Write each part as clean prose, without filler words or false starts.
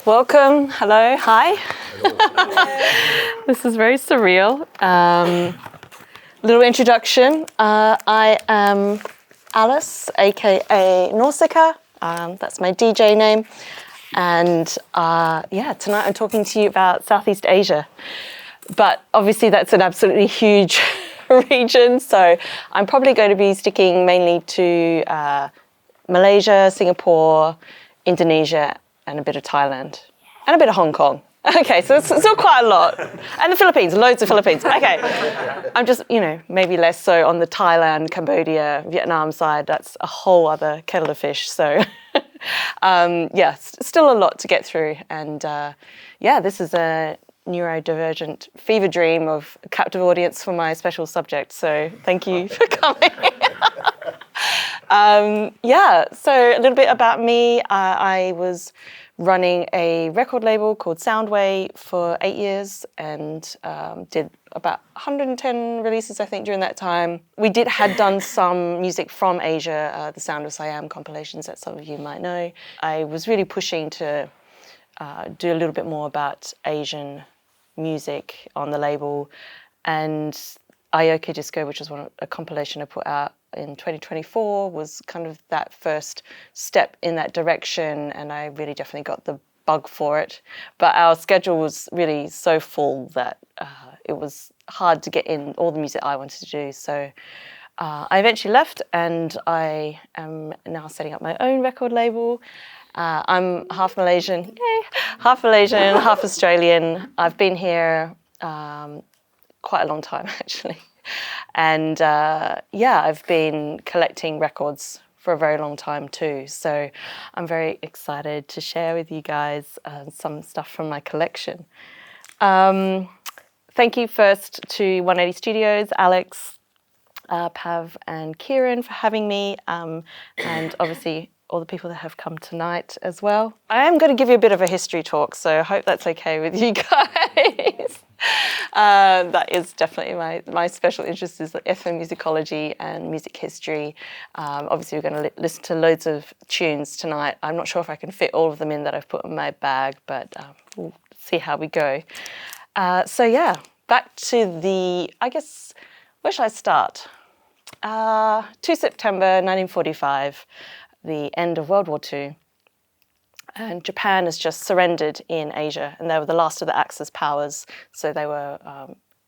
welcome. Hello. Hi. Hello. This is very surreal. Little introduction. I am Alice, aka Norsicaa. That's my DJ name. And tonight I'm talking to you about Southeast Asia. But obviously that's an absolutely huge region. So I'm probably going to be sticking mainly to Malaysia, Singapore, Indonesia, and a bit of Thailand, and a bit of Hong Kong. Okay, so it's still quite a lot. And the Philippines, loads of Philippines. Okay, I'm just, maybe less so on the Thailand, Cambodia, Vietnam side. That's a whole other kettle of fish. So still a lot to get through. And this is a neurodivergent fever dream of a captive audience for my special subject. So thank you for coming. So a little bit about me. I was running a record label called Soundway for 8 years and did about 110 releases, I think, during that time. We had done some music from Asia, the Sound of Siam compilations that some of you might know. I was really pushing to do a little bit more about Asian music on the label, and Ayo Ke Disco, which was a compilation I put out in 2024, was kind of that first step in that direction, and I really definitely got the bug for it. But our schedule was really so full that it was hard to get in all the music I wanted to do. So I eventually left, and I am now setting up my own record label. I'm half Malaysian, half Australian. I've been here quite a long time, actually. And I've been collecting records for a very long time too. So I'm very excited to share with you guys some stuff from my collection. Thank you first to 180 Studios, Alex, Pav and Kieran for having me, and obviously all the people that have come tonight as well. I am going to give you a bit of a history talk, so I hope that's okay with you guys. That is definitely my special interest, is ethnomusicology and music history. Obviously we're going to listen to loads of tunes tonight. I'm not sure if I can fit all of them in that I've put in my bag, but we'll see how we go. Back to where should I start? 2 September 1945, the end of World War II. And Japan has just surrendered in Asia, and they were the last of the Axis powers. So they were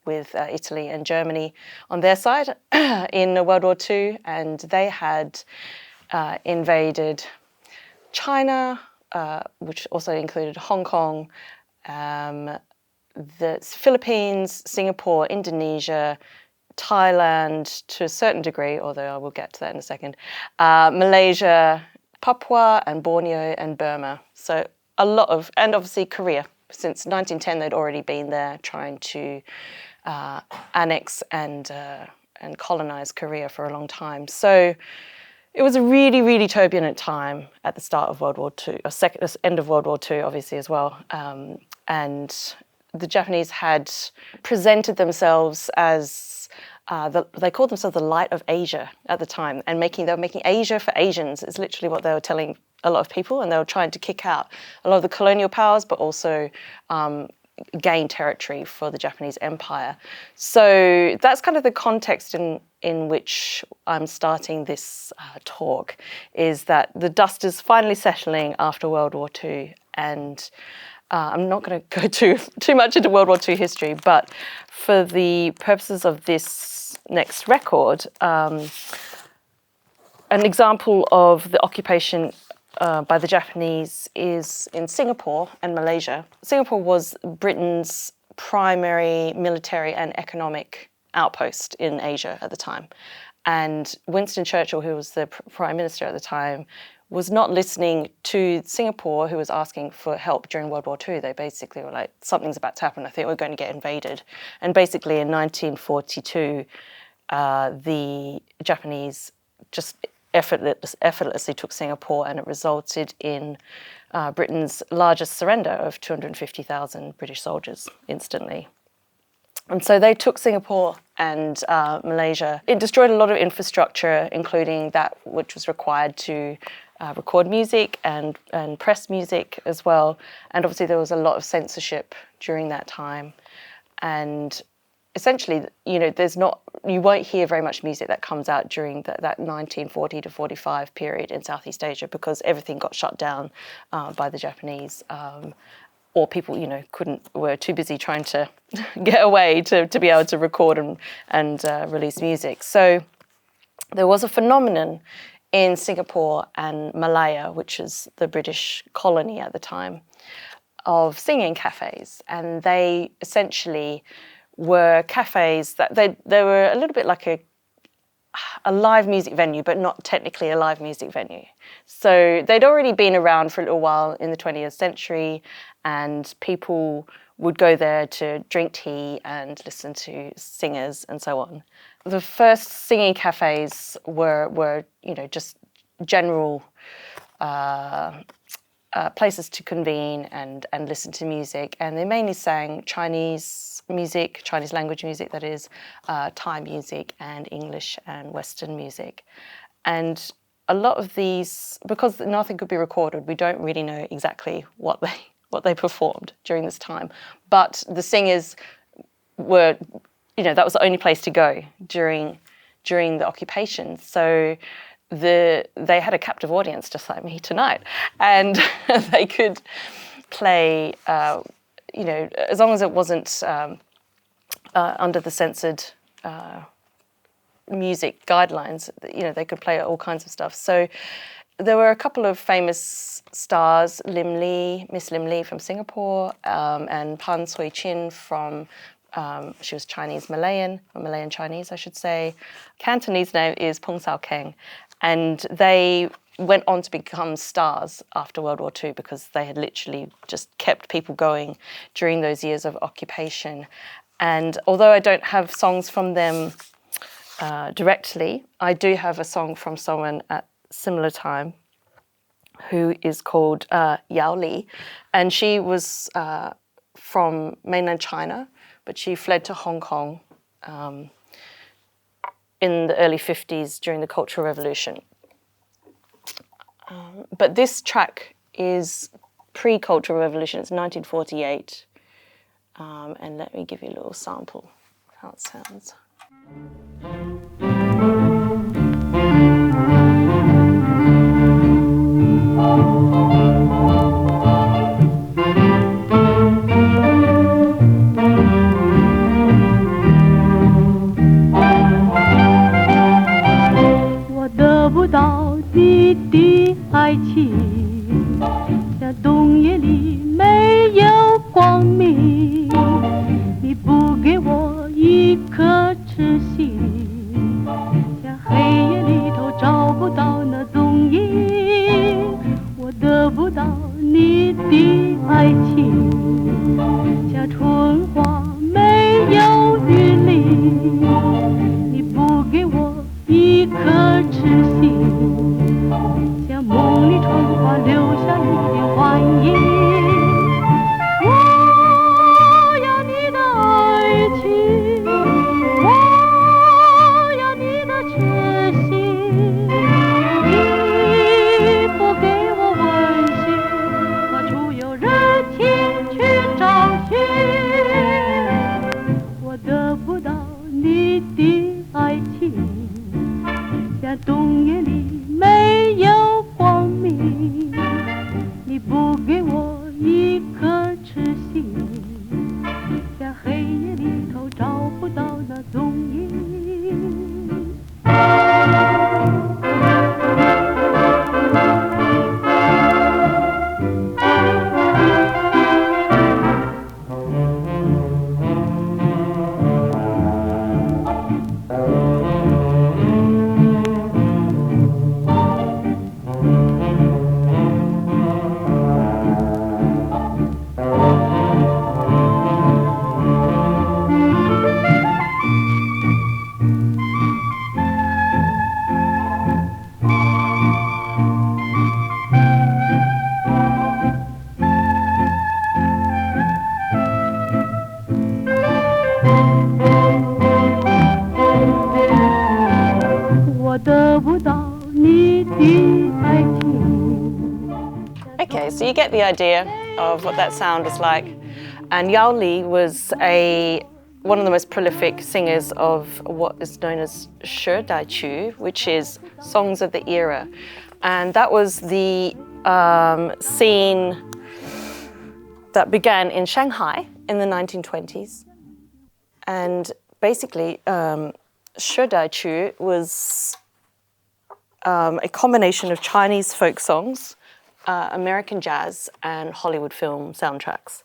with Italy and Germany on their side in World War II, and they had invaded China, which also included Hong Kong, the Philippines, Singapore, Indonesia, Thailand to a certain degree, although I will get to that in a second, Malaysia, Papua and Borneo and Burma. So and obviously Korea. Since 1910, they'd already been there trying to annex and colonize Korea for a long time. So it was a really, really turbulent time at the start of World War II, or end of World War II, obviously, as well. And the Japanese had presented themselves as they called themselves the Light of Asia at the time, and they were making Asia for Asians. It's literally what they were telling a lot of people, and they were trying to kick out a lot of the colonial powers, but also gain territory for the Japanese Empire. So that's kind of the context in which I'm starting this talk, is that the dust is finally settling after World War II, and I'm not going to go too much into World War II history, but for the purposes of this next record, an example of the occupation by the Japanese is in Singapore and Malaysia. Singapore was Britain's primary military and economic outpost in Asia at the time. And Winston Churchill, who was the Prime Minister at the time, was not listening to Singapore, who was asking for help during World War II. They basically were like, something's about to happen. I think we're going to get invaded. And basically in 1942, the Japanese just effortlessly took Singapore, and it resulted in Britain's largest surrender of 250,000 British soldiers instantly. And so they took Singapore and Malaysia. It destroyed a lot of infrastructure, including that which was required to record music and press music as well. And obviously there was a lot of censorship during that time. And essentially, you won't hear very much music that comes out during that 1940 to 45 period in Southeast Asia, because everything got shut down by the Japanese, or people, were too busy trying to get away to be able to record and release music. So there was a phenomenon in Singapore and Malaya, which is the British colony at the time, of singing cafes, and they essentially were cafes that they were a little bit like a live music venue, but not technically a live music venue. So they'd already been around for a little while in the 20th century, and people would go there to drink tea and listen to singers and so on. The first singing cafes were just general places to convene and listen to music, and they mainly sang Chinese music, Chinese language music, that is, Thai music and English and Western music. And a lot of these, because nothing could be recorded, we don't really know exactly what they performed during this time. But the singers were, that was the only place to go during the occupation. So they had a captive audience just like me tonight, and they could play, as long as it wasn't under the censored music guidelines, they could play all kinds of stuff. So there were a couple of famous stars, Miss Lim Lee from Singapore, and Pan Sui Chin from, she was Chinese-Malayan, or Malayan-Chinese, I should say. Cantonese name is Pung Sao Keng. And they went on to become stars after World War II, because they had literally just kept people going during those years of occupation. And although I don't have songs from them directly, I do have a song from someone at similar time who is called Yao Li. And she was from mainland China, but she fled to Hong Kong in the early 50s during the Cultural Revolution. But this track is pre-Cultural Revolution, it's 1948. And let me give you a little sample of how it sounds. 爱情在冬夜里没有光明，你不给我一颗痴心，在黑夜里头找不到那踪影，我得不到你的爱情，像春花没有雨淋，你不给我一颗痴心。 梦里春花留下你的幻影，我要你的爱情，我要你的痴心，你不给我温馨，何处有人情去找寻？我得不到你的爱情，像冬夜里没有。 你不给我一颗痴心，在黑夜里头找不到那踪影。you get the idea of what that sound is like. And Yao Li was one of the most prolific singers of what is known as Shi Dai Qu, which is songs of the era. And that was the scene that began in Shanghai in the 1920s. And basically, Shi Dai Qu was a combination of Chinese folk songs, American jazz, and Hollywood film soundtracks.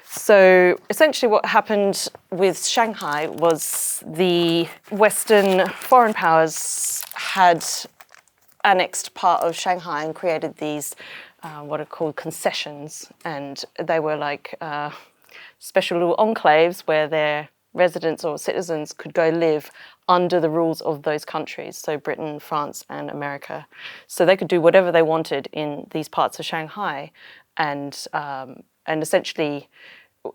So essentially what happened with Shanghai was the Western foreign powers had annexed part of Shanghai and created these what are called concessions. And they were like special little enclaves where their residents or citizens could go live under the rules of those countries, so Britain, France, and America. So they could do whatever they wanted in these parts of Shanghai, and essentially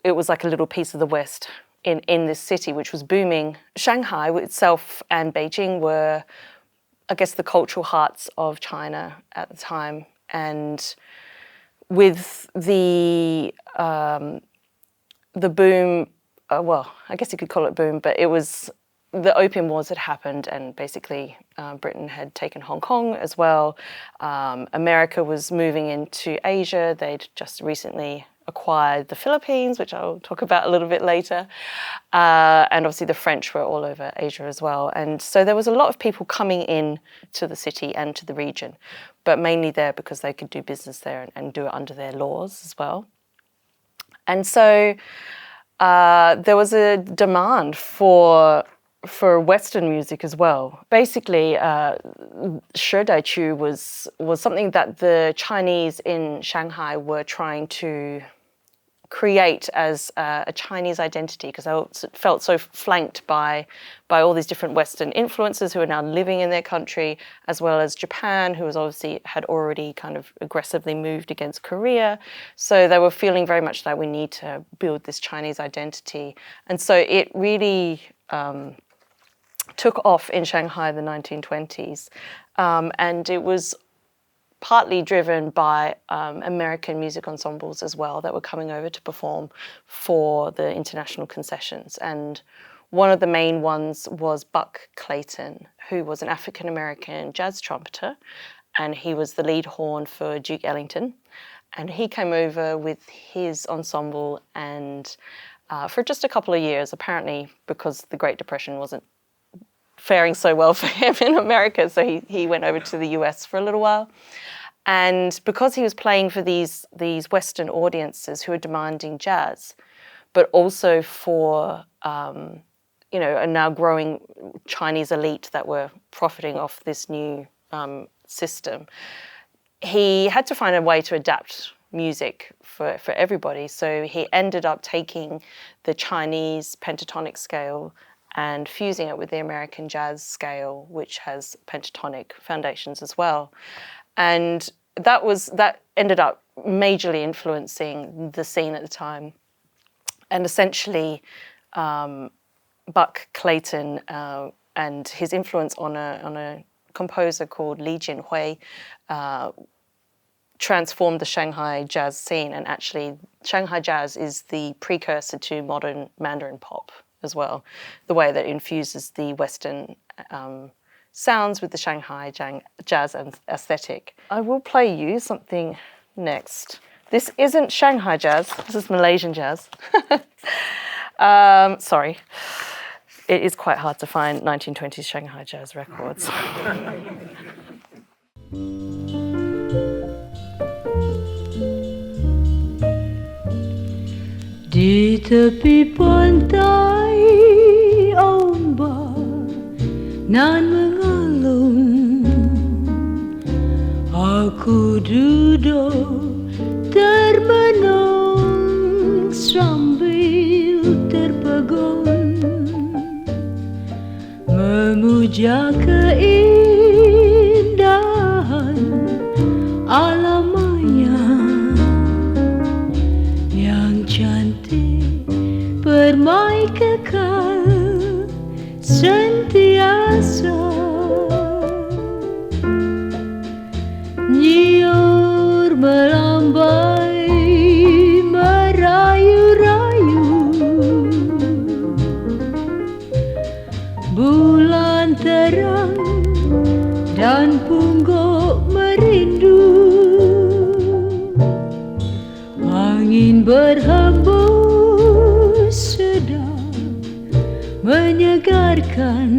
it was like a little piece of the West in this city, which was booming. Shanghai itself and Beijing were, I guess, the cultural hearts of China at the time, and with the boom. Well, I guess you could call it boom, but it was the Opium Wars had happened, and basically Britain had taken Hong Kong as well. America was moving into Asia. They'd just recently acquired the Philippines, which I'll talk about a little bit later. And obviously the French were all over Asia as well. And so there was a lot of people coming in to the city and to the region, but mainly there because they could do business there and do it under their laws as well. And so there was a demand for Western music as well. Basically, Shi Dai Qu was something that the Chinese in Shanghai were trying to create as a Chinese identity, because they felt so flanked by all these different Western influences who are now living in their country, as well as Japan, who had already kind of aggressively moved against Korea. So they were feeling very much that we need to build this Chinese identity. And so it really took off in Shanghai in the 1920s. And it was partly driven by American music ensembles as well that were coming over to perform for the international concessions. And one of the main ones was Buck Clayton, who was an African-American jazz trumpeter, and he was the lead horn for Duke Ellington. And he came over with his ensemble, and for just a couple of years, apparently because the Great Depression wasn't faring so well for him in America, so he went over to the US for a little while. And because he was playing for these Western audiences who were demanding jazz, but also for a now growing Chinese elite that were profiting off this new system, he had to find a way to adapt music for everybody. So he ended up taking the Chinese pentatonic scale and fusing it with the American jazz scale, which has pentatonic foundations as well. And that ended up majorly influencing the scene at the time. And essentially, Buck Clayton and his influence on a composer called Li Jinhui transformed the Shanghai jazz scene. And actually, Shanghai jazz is the precursor to modern Mandarin pop as well, the way that infuses the Western sounds with the Shanghai jazz aesthetic. I will play you something next. This isn't Shanghai jazz, this is Malaysian jazz. Sorry. It is quite hard to find 1920s Shanghai jazz records. Di tepi pantai ombak nan mengalun, aku duduk termenung sambil terpegun, memuja keindahan alam maya yang cantik, permai kekal sentiasa. Nyiur melambai Angin berhembus sedap menyegarkan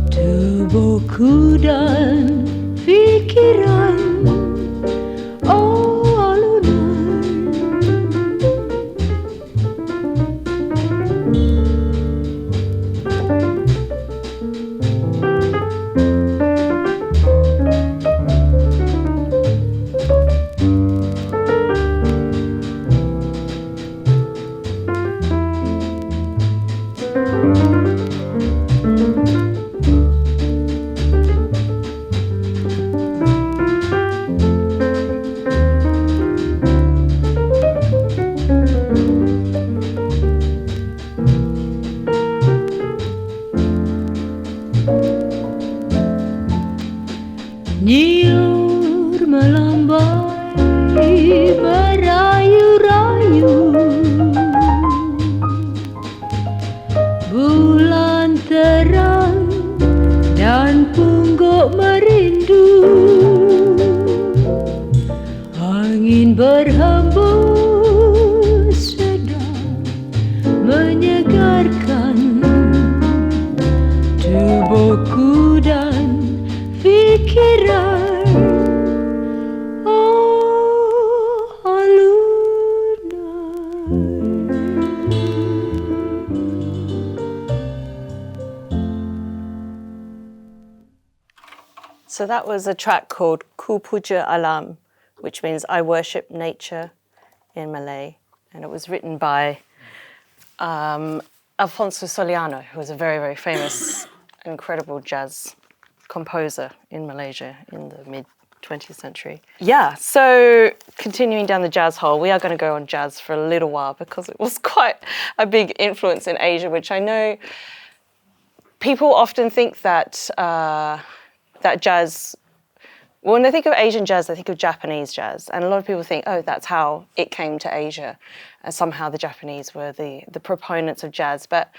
tubuhku dan pikiran. Oh alunan, nyiur melambai merayu-rayu, bulan terang dan pungguk merindu. Angin berhembus sedap menyegarkan tubuhku dan pikiran. Oh alunan. So that was a track called Ku Puja Alam, which means I worship nature in Malay. And it was written by Alfonso Soliano, who was a very, very famous, incredible jazz composer in Malaysia in the mid-20th century. Yeah, so continuing down the jazz hole, we are going to go on jazz for a little while because it was quite a big influence in Asia, which I know people often think that that jazz, when they think of Asian jazz, they think of Japanese jazz. And a lot of people think, oh, that's how it came to Asia. And somehow the Japanese were the proponents of jazz. But,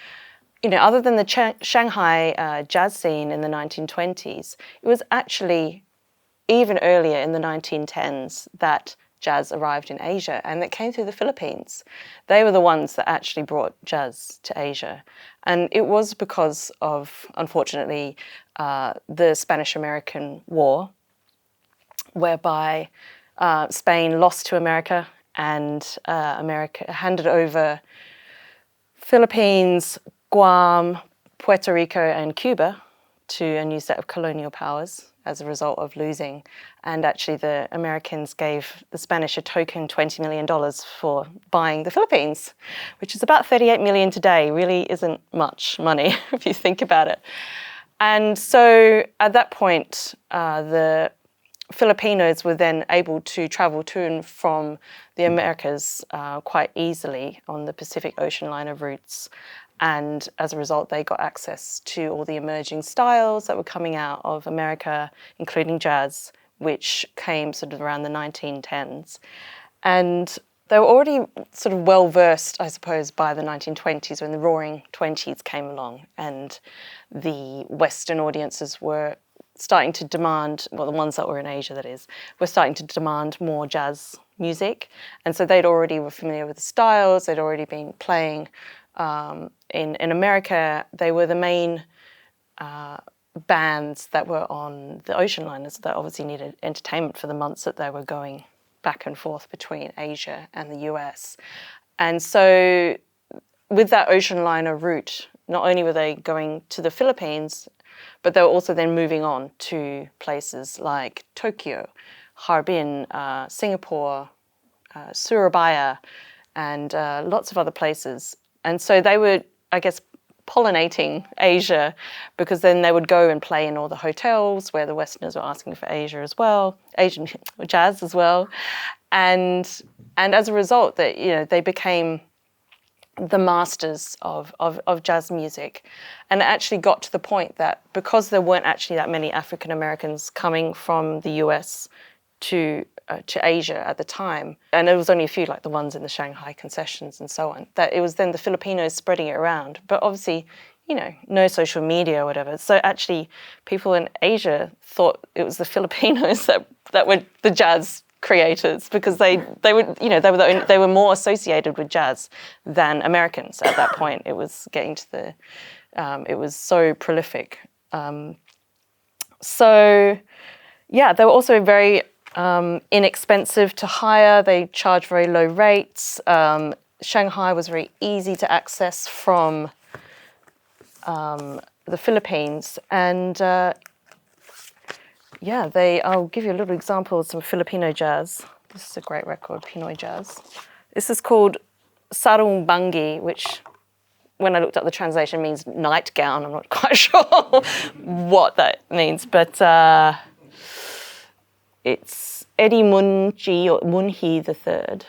you know, other than the Shanghai jazz scene in the 1920s, it was actually even earlier in the 1910s that jazz arrived in Asia, and it came through the Philippines. They were the ones that actually brought jazz to Asia. And it was because of, unfortunately, the Spanish-American War, whereby Spain lost to America, and America handed over Philippines, Guam, Puerto Rico, and Cuba to a new set of colonial powers as a result of losing. And actually the Americans gave the Spanish a token $20 million for buying the Philippines, which is about 38 million today. Really isn't much money if you think about it. And so at that point, the Filipinos were then able to travel to and from the Americas quite easily on the Pacific Ocean liner routes. And as a result, they got access to all the emerging styles that were coming out of America, including jazz, which came sort of around the 1910s. And they were already sort of well-versed, I suppose, by the 1920s when the Roaring Twenties came along and the Western audiences were starting to demand, well, the ones that were in Asia, that is, were starting to demand more jazz music. And so they'd already were familiar with the styles, they'd already been playing in America. They were the main bands that were on the ocean liners that obviously needed entertainment for the months that they were going back and forth between Asia and the US. And so with that ocean liner route, not only were they going to the Philippines, but they were also then moving on to places like Tokyo, Harbin, Singapore, Surabaya, and lots of other places. And so they were, I guess, pollinating Asia, because then they would go and play in all the hotels where the Westerners were asking for Asia as well, Asian jazz as well. And as a result, that, you know, they became the masters of jazz music. And it actually got to the point that because there weren't actually that many African Americans coming from the US to Asia at the time, and there was only a few, like the ones in the Shanghai concessions and so on, that it was then the Filipinos spreading it around. But obviously, you know, no social media or whatever. So actually people in Asia thought it was the Filipinos that were the jazz creators because they were, you know, they were more associated with jazz than Americans at that point. It was getting to the, it was so prolific. So yeah, they were also very inexpensive to hire. They charged very low rates. Shanghai was very easy to access from the Philippines, and yeah, I'll give you a little example of some Filipino jazz. This is a great record, Pinoy jazz. This is called Sarung Bangi, which, when I looked up the translation, means nightgown. I'm not quite sure what that means, but it's Eddie Munji or Munhi the Third.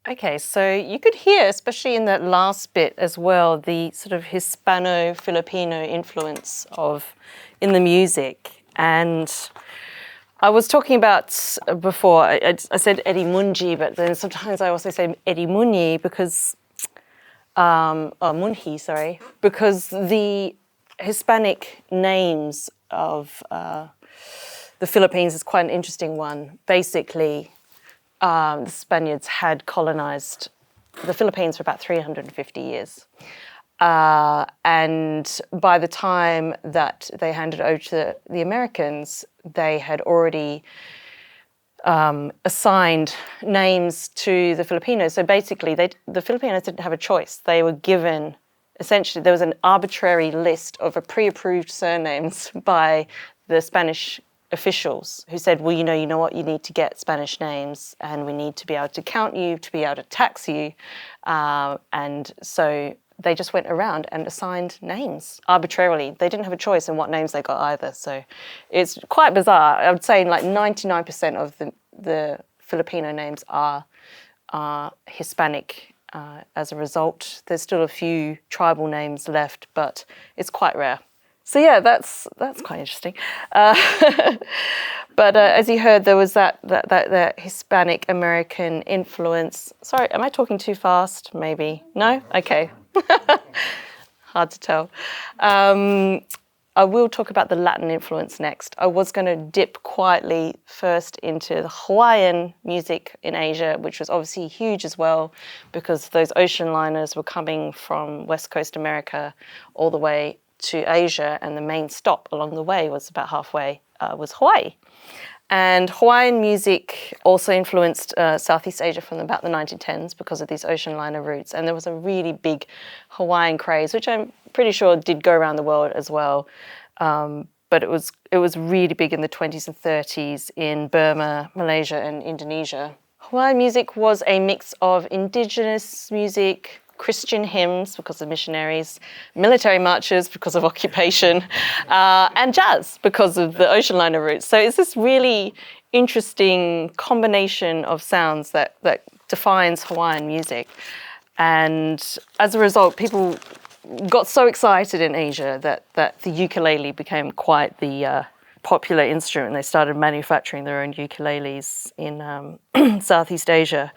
Okay, so you could hear, especially in that last bit as well, the sort of Hispano-Filipino influence in the music. And I was talking about before, I said Eddie Munji, but then sometimes I also say Eddie Munyi because, Munhi, sorry, because the Hispanic names of the Philippines is quite an interesting one. Basically, the Spaniards had colonized the Philippines for about 350 years. And by the time that they handed over to the Americans, they had already assigned names to the Filipinos. So basically, the Filipinos didn't have a choice. They were given, essentially, there was an arbitrary list of pre-approved surnames by the Spanish officials who said, well, you know what, you need to get Spanish names and we need to be able to count you, to be able to tax you. And so they just went around and assigned names arbitrarily. They didn't have a choice in what names they got either. So it's quite bizarre. I would say like 99% of the Filipino names are Hispanic as a result. There's still a few tribal names left, but it's quite rare. So yeah, that's quite interesting. But as you heard, there was that Hispanic American influence. Sorry, am I talking too fast? Maybe. No? Okay. Hard to tell. I will talk about the Latin influence next. I was going to dip quietly first into the Hawaiian music in Asia, which was obviously huge as well, because those ocean liners were coming from West Coast America all the way to Asia, and the main stop along the way was about halfway, was Hawaii. And Hawaiian music also influenced Southeast Asia from about the 1910s because of these ocean liner routes. And there was a really big Hawaiian craze, which I'm pretty sure did go around the world as well. But it was really big in the 20s and 30s in Burma, Malaysia, and Indonesia. Hawaiian music was a mix of indigenous music, Christian hymns because of missionaries, military marches because of occupation, and jazz because of the ocean liner routes. So it's this really interesting combination of sounds that defines Hawaiian music. And as a result, people got so excited in Asia that the ukulele became quite the popular instrument. They started manufacturing their own ukuleles in Southeast Asia.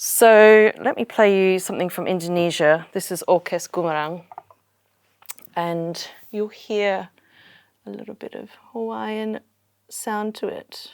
So let me play you something from Indonesia. This is Orkes Gumarang. And you'll hear a little bit of Hawaiian sound to it.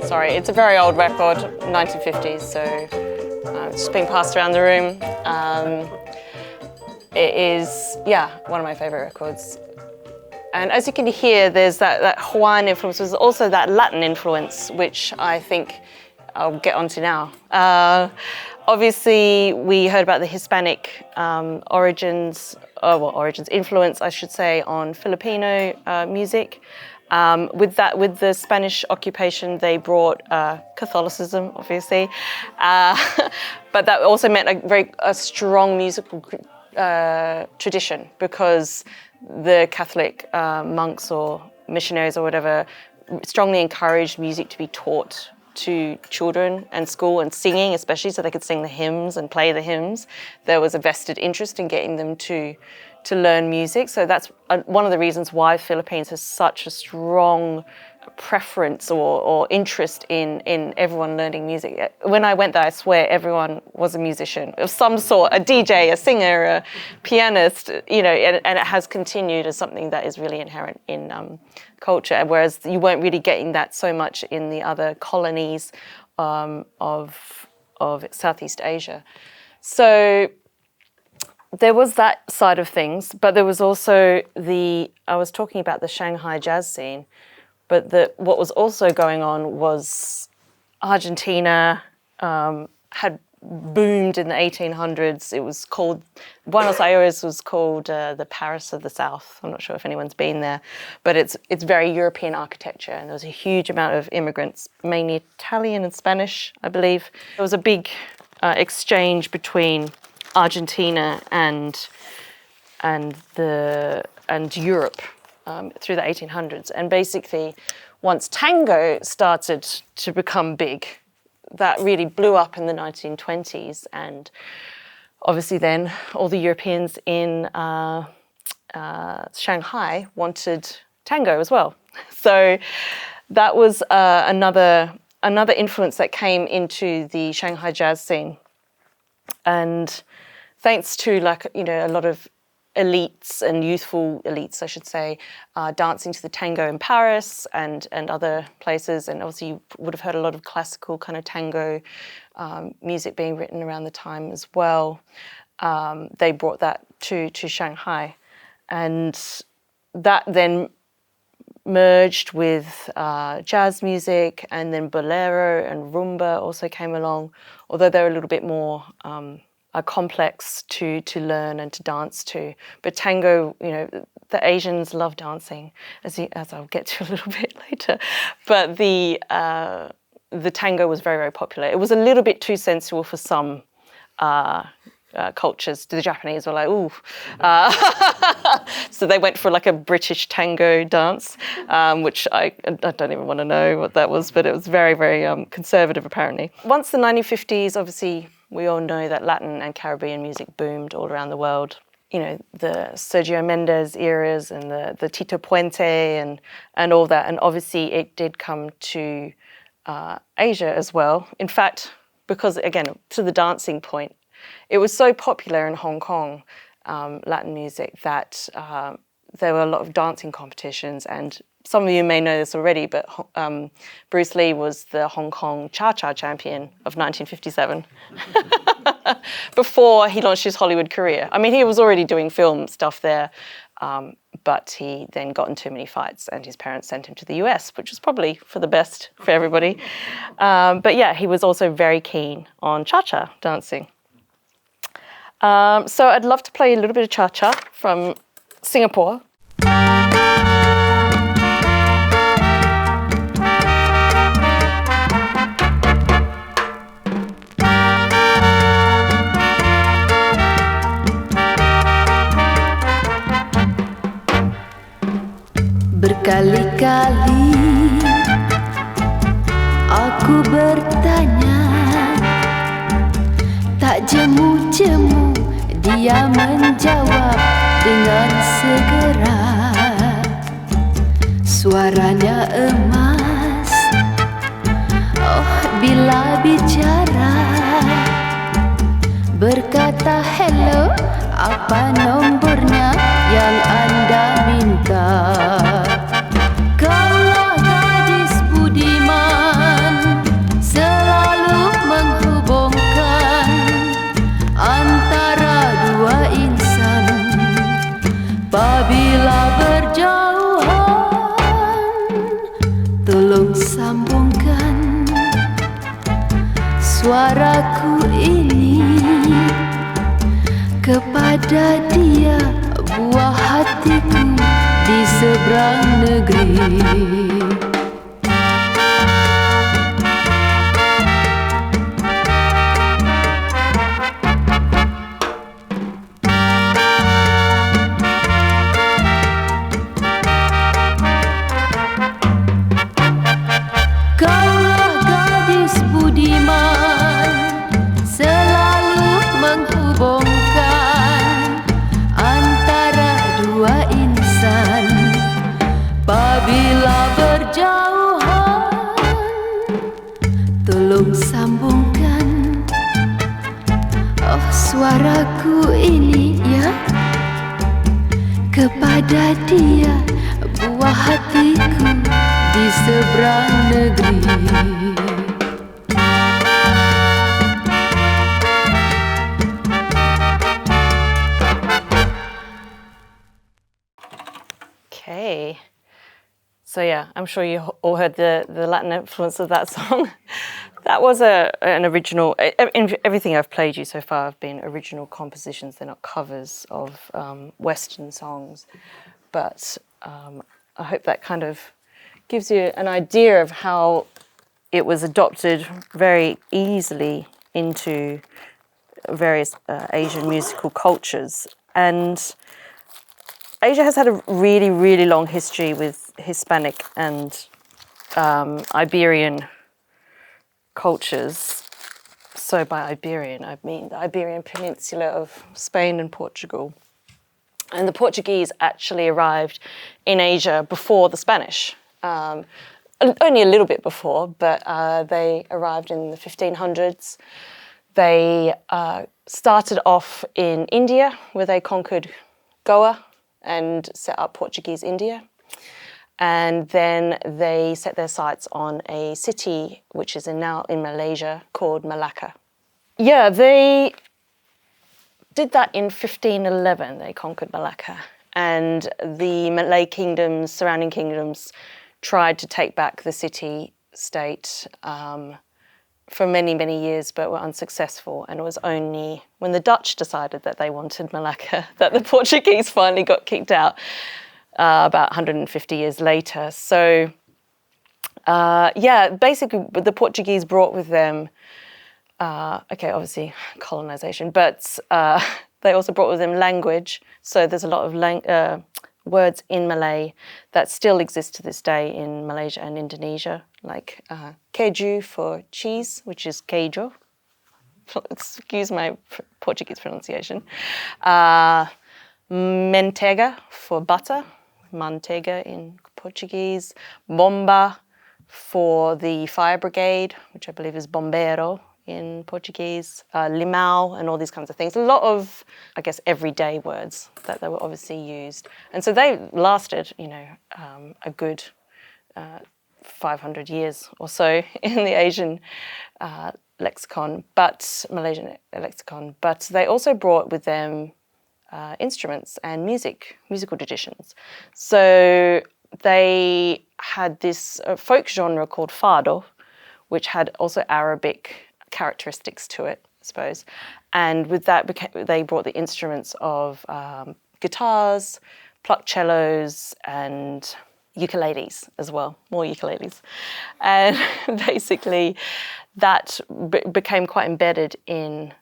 Sorry, it's a very old record, 1950s, so it's just being passed around the room. It is, yeah, one of my favorite records. And as you can hear, there's that Hawaiian influence. There's also that Latin influence, which I think I'll get onto now. Obviously, we heard about the Hispanic influence, I should say, on Filipino music. With the Spanish occupation, they brought Catholicism, obviously, but that also meant a strong musical tradition, because the Catholic monks or missionaries or whatever strongly encouraged music to be taught to children and school, and singing especially, so they could sing the hymns and play the hymns. There was a vested interest in getting them to learn music. So that's one of the reasons why Philippines has such a strong preference or interest in everyone learning music. When I went there, I swear everyone was a musician of some sort, a DJ, a singer, a pianist, and it has continued as something that is really inherent in culture, whereas you weren't really getting that so much in the other colonies of Southeast Asia. So there was that side of things, but there was also I was talking about the Shanghai jazz scene, but what was also going on was Argentina had boomed in the 1800s. It was called, Buenos Aires was called the Paris of the South. I'm not sure if anyone's been there, but it's very European architecture, and there was a huge amount of immigrants, mainly Italian and Spanish, I believe. There was a big exchange between Argentina and Europe. through the 1800s. And basically, once tango started to become big, that really blew up in the 1920s. And obviously then all the Europeans in Shanghai wanted tango as well. So that was another influence that came into the Shanghai jazz scene. And thanks to a lot of elites and youthful elites, I should say, dancing to the tango in Paris and other places. And obviously you would have heard a lot of classical kind of tango music being written around the time as well. They brought that to Shanghai. And that then merged with jazz music, and then bolero and rumba also came along, although they're a little bit more complex to learn and to dance to. But tango, the Asians love dancing, as I'll get to a little bit later. But the tango was very, very popular. It was a little bit too sensual for some cultures. The Japanese were like, ooh. So they went for like a British tango dance, which I don't even want to know what that was, but it was very, very conservative apparently. Once the 1950s, obviously, we all know that Latin and Caribbean music boomed all around the world. The Sergio Mendes eras and the Tito Puente and all that. And obviously it did come to Asia as well. In fact, because again, to the dancing point, it was so popular in Hong Kong, Latin music, that there were a lot of dancing competitions. And some of you may know this already, but Bruce Lee was the Hong Kong Cha-Cha champion of 1957 before he launched his Hollywood career. I mean, he was already doing film stuff there, but he then got in too many fights and his parents sent him to the US, which was probably for the best for everybody. But yeah, he was also very keen on Cha-Cha dancing. So I'd love to play a little bit of Cha-Cha from Singapore. Berkali-kali aku bertanya, tak jemu-jemu dia menjawab dengan segera. Suaranya emas, oh bila bicara, berkata hello, apa nombornya yang anda minta. Kaulah gadis budiman, selalu menghubungkan antara dua insan. Apabila berjauhan, tolong sambungkan suaraku ini kepada dia, buah hatiku di seberang negeri. Kaulah gadis budiman, selalu menghubungkan antara dua insan. Apabila berjauhan, tolong sambungkan oh suaraku ini ya kepada dia, buah hatiku di seberang negeri. Okay. So yeah, I'm sure you all heard the Latin influence of that song. That was an original. Everything I've played you so far have been original compositions. They're not covers of Western songs. But I hope that kind of gives you an idea of how it was adopted very easily into various Asian musical cultures. And Asia has had a really, really long history with Hispanic and Iberian cultures. So by Iberian, I mean the Iberian Peninsula of Spain and Portugal. And the Portuguese actually arrived in Asia before the Spanish. Only a little bit before, but they arrived in the 1500s. They started off in India, where they conquered Goa and set up Portuguese India. And then they set their sights on a city which is now in Malaysia called Malacca. Yeah, they did that in 1511. They conquered Malacca. And the Malay kingdoms, surrounding kingdoms, tried to take back the city-state for many, many years, but were unsuccessful. And it was only when the Dutch decided that they wanted Malacca that the Portuguese finally got kicked out about 150 years later. So, basically the Portuguese brought with them, obviously colonization, but they also brought with them language. So there's a lot of words in Malay that still exist to this day in Malaysia and Indonesia, like keju for cheese, which is queijo. Excuse my Portuguese pronunciation. Mentega for butter, manteiga in Portuguese. Bomba for the fire brigade, which I believe is bombeiro in Portuguese. Limau and all these kinds of things. A lot of, I guess, everyday words that they were obviously used. And so they lasted, a good 500 years or so in the Asian Malaysian lexicon. But they also brought with them instruments and musical traditions. So they had this folk genre called fado, which had also Arabic characteristics to it, I suppose. And with that, they brought the instruments of guitars, plucked cellos, and ukuleles as well, more ukuleles. And basically that became quite embedded in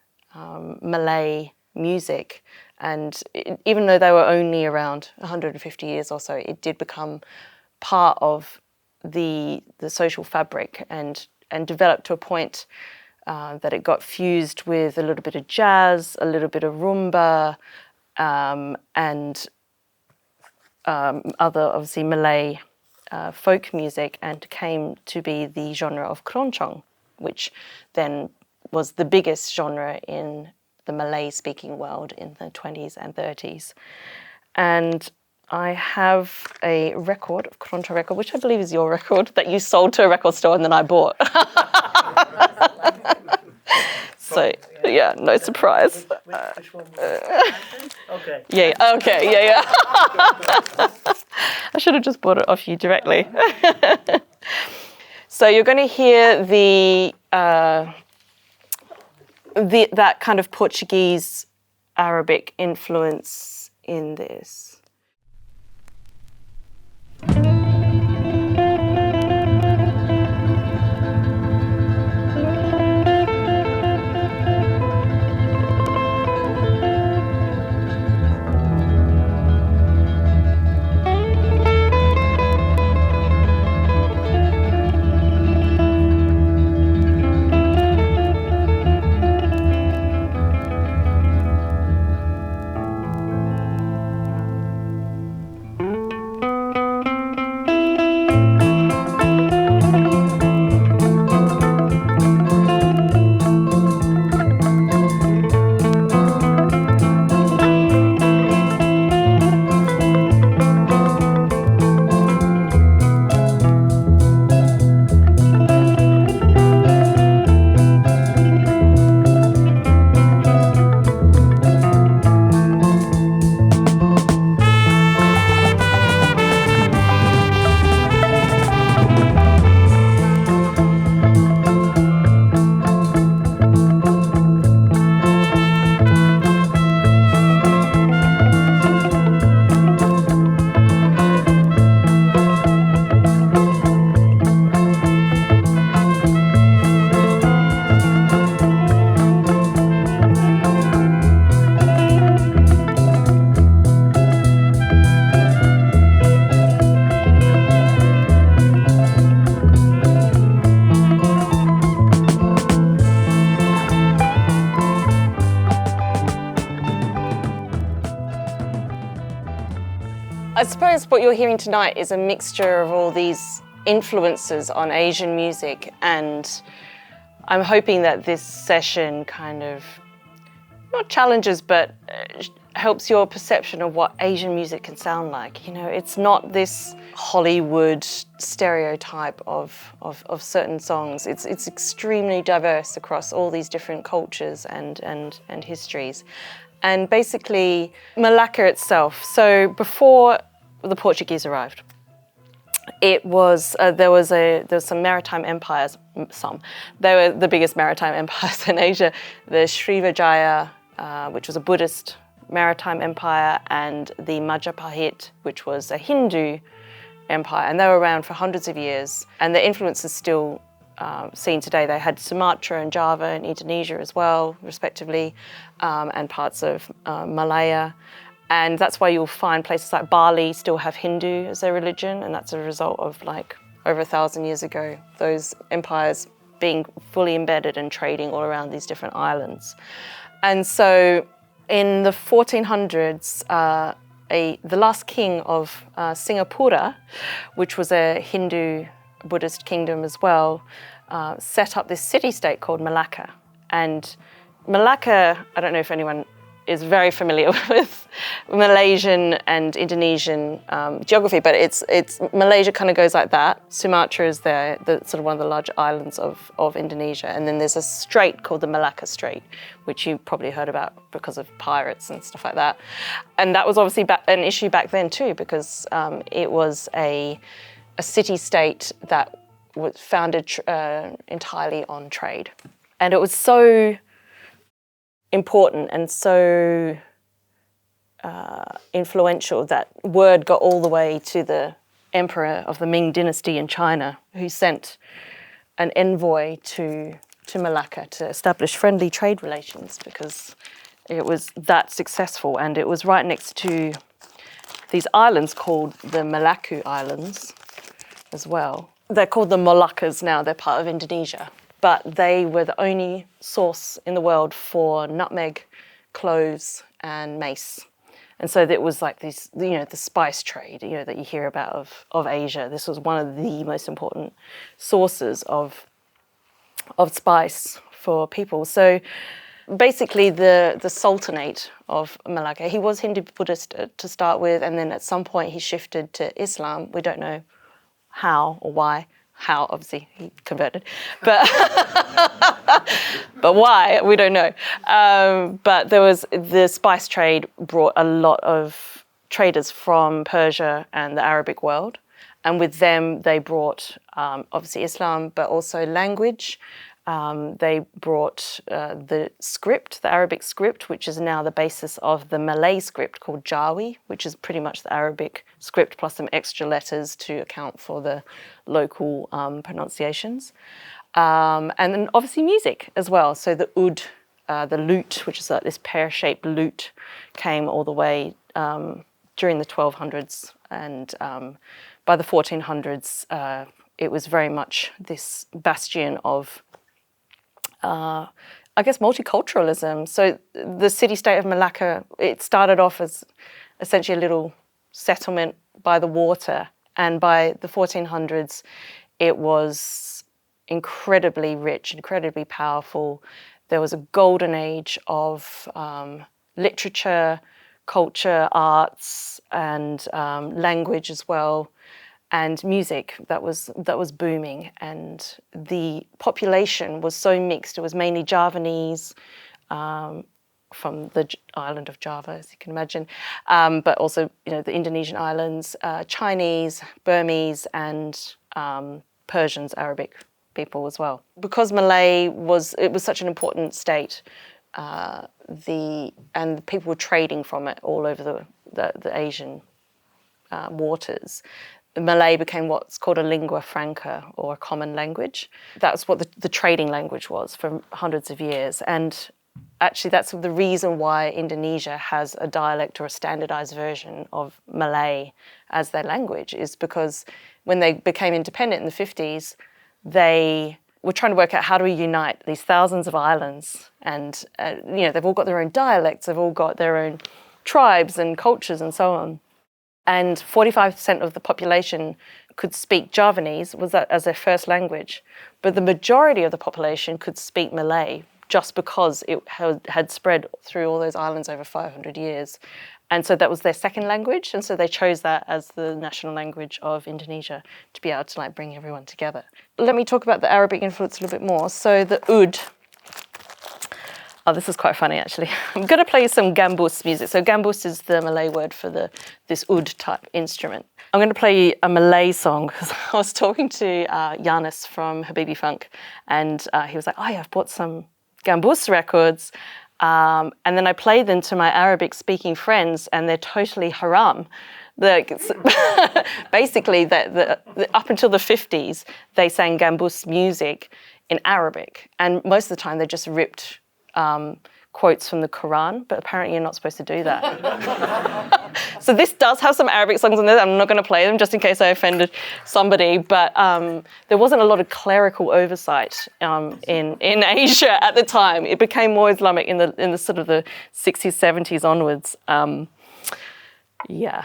Malay music. And even though they were only around 150 years or so, it did become part of the social fabric and developed to a point that it got fused with a little bit of jazz, a little bit of rumba, and other, obviously, Malay folk music, and came to be the genre of keroncong, which then was the biggest genre in the Malay-speaking world in the 20s and 30s. And I have a record, a keroncong record, which I believe is your record, that you sold to a record store and then I bought. So, yeah, no surprise. Which one? Okay. Yeah, okay, yeah. I should have just bought it off you directly. So you're going to hear that kind of Portuguese Arabic influence in this. I suppose what you're hearing tonight is a mixture of all these influences on Asian music, and I'm hoping that this session kind of, not challenges, but helps your perception of what Asian music can sound like. You know, it's not this Hollywood stereotype of certain songs. It's extremely diverse across all these different cultures and histories. And basically, Malacca itself, so before the Portuguese arrived, it was there was some maritime empires. They were the biggest maritime empires in Asia. The Srivijaya, which was a Buddhist maritime empire, and the Majapahit, which was a Hindu empire, and they were around for hundreds of years. And the influence is still seen today. They had Sumatra and Java and Indonesia as well, respectively, and parts of Malaya. And that's why you'll find places like Bali still have Hindu as their religion, and that's a result of like over 1,000 years ago, those empires being fully embedded and trading all around these different islands. And so in the 1400s, the last king of Singapura, which was a Hindu Buddhist kingdom as well, set up this city-state called Malacca. And Malacca, I don't know if anyone is very familiar with Malaysian and Indonesian geography, but it's Malaysia kind of goes like that. Sumatra is there, the sort of one of the large islands of Indonesia, and then there's a strait called the Malacca Strait, which you probably heard about because of pirates and stuff like that. And that was obviously an issue back then too, because it was a city-state that was founded entirely on trade, and it was so important and so influential that word got all the way to the emperor of the Ming dynasty in China, who sent an envoy to Malacca to establish friendly trade relations, because it was that successful. And it was right next to these islands called the Maluku Islands as well. They're called the Moluccas now, they're part of Indonesia. But they were the only source in the world for nutmeg, cloves, and mace. And so it was like this, you know, the spice trade, you know, that you hear about of Asia. This was one of the most important sources of spice for people. So basically the Sultanate of Malacca, he was Hindu Buddhist to start with, and then at some point he shifted to Islam. We don't know how or why. How, obviously, he converted, but but why, we don't know. But there was the spice trade brought a lot of traders from Persia and the Arabic world, and with them they brought obviously Islam, but also language. They brought the script, the Arabic script, which is now the basis of the Malay script called Jawi, which is pretty much the Arabic script plus some extra letters to account for the local pronunciations. And then obviously music as well. So the oud, the lute, which is like this pear-shaped lute, came all the way during the 1200s. And by the 1400s, it was very much this bastion of I guess multiculturalism. So the city-state of Malacca, it started off as essentially a little settlement by the water, and by the 1400s it was incredibly rich, incredibly powerful. There was a golden age of literature, culture, arts, and language as well, and music that was booming. And the population was so mixed. It was mainly Javanese from the island of Java, as you can imagine, but also, you know, the Indonesian islands, Chinese, Burmese, and Persians, Arabic people as well. Because Malay was such an important state, and people were trading from it all over the Asian waters. Malay became what's called a lingua franca, or a common language. That's what the trading language was for hundreds of years. And actually that's the reason why Indonesia has a dialect or a standardized version of Malay as their language, is because when they became independent in the 50s, they were trying to work out how do we unite these thousands of islands. And you know, they've all got their own dialects, they've all got their own tribes and cultures and so on. and 45% of the population could speak Javanese, was that as their first language. But the majority of the population could speak Malay just because it had spread through all those islands over 500 years. And so that was their second language, and so they chose that as the national language of Indonesia to be able to like bring everyone together. Let me talk about the Arabic influence a little bit more. So the oud. Oh, this is quite funny actually. I'm going to play some gambus music. So gambus is the Malay word for this oud type instrument. I'm going to play a Malay song because I was talking to Yanis from Habibi Funk, and he was like, "Oh, yeah, I've bought some gambus records." And then I played them to my Arabic-speaking friends, and they're totally haram. Basically, up until the 50s, they sang gambus music in Arabic, and most of the time they just ripped quotes from the Quran, but apparently you're not supposed to do that. So this does have some Arabic songs on there. I'm not going to play them just in case I offended somebody, but there wasn't a lot of clerical oversight in Asia at the time. It became more Islamic in the sort of the 60s, 70s onwards. Yeah.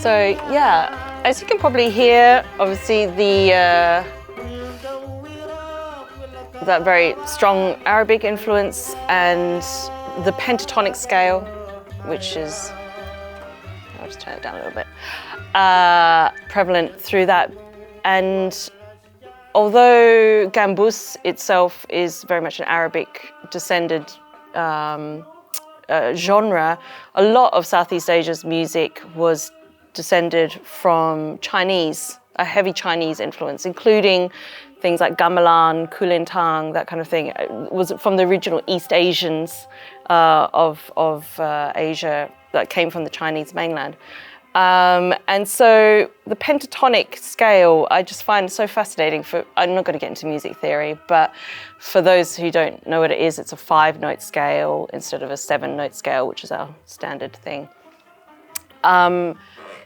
So yeah, as you can probably hear, obviously that very strong Arabic influence and the pentatonic scale, which is, I'll just turn it down a little bit, prevalent through that. And although gambus itself is very much an Arabic descended genre, a lot of Southeast Asia's music was descended from Chinese, a heavy Chinese influence, including things like gamelan, kulintang, that kind of thing. It was from the original East Asians of Asia that came from the Chinese mainland. And so the pentatonic scale, I just find so fascinating. I'm not going to get into music theory, but for those who don't know what it is, it's a 5-note scale instead of a 7-note scale, which is our standard thing.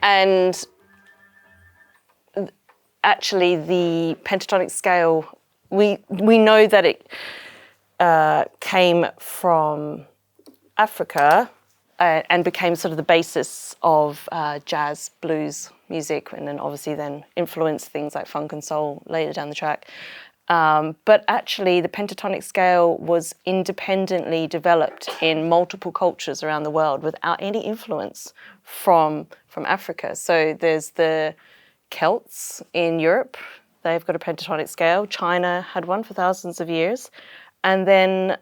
And actually the pentatonic scale, we know that it came from Africa and became sort of the basis of jazz, blues music, and then obviously then influenced things like funk and soul later down the track. But actually the pentatonic scale was independently developed in multiple cultures around the world without any influence from Africa. So there's the Celts in Europe. They've got a pentatonic scale. China had one for thousands of years. and then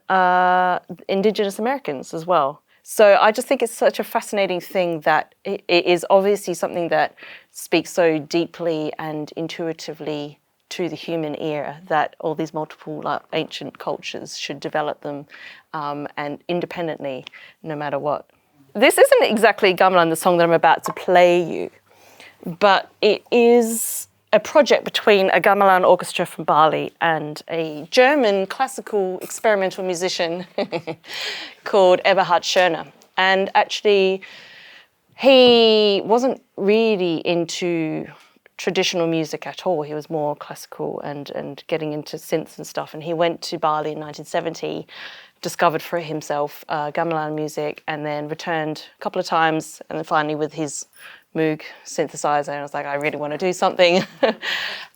Indigenous Americans as well. So I just think it's such a fascinating thing that it is obviously something that speaks so deeply and intuitively to the human ear that all these multiple ancient cultures should develop them and independently, no matter what. This isn't exactly gamelan, the song that I'm about to play you, but it is a project between a gamelan orchestra from Bali and a German classical experimental musician called Eberhard Schöner. And actually, he wasn't really into traditional music at all. He was more classical and getting into synths and stuff. And he went to Bali in 1970, discovered for himself gamelan music, and then returned a couple of times, and then finally with his Moog synthesizer, and I was like, I really want to do something.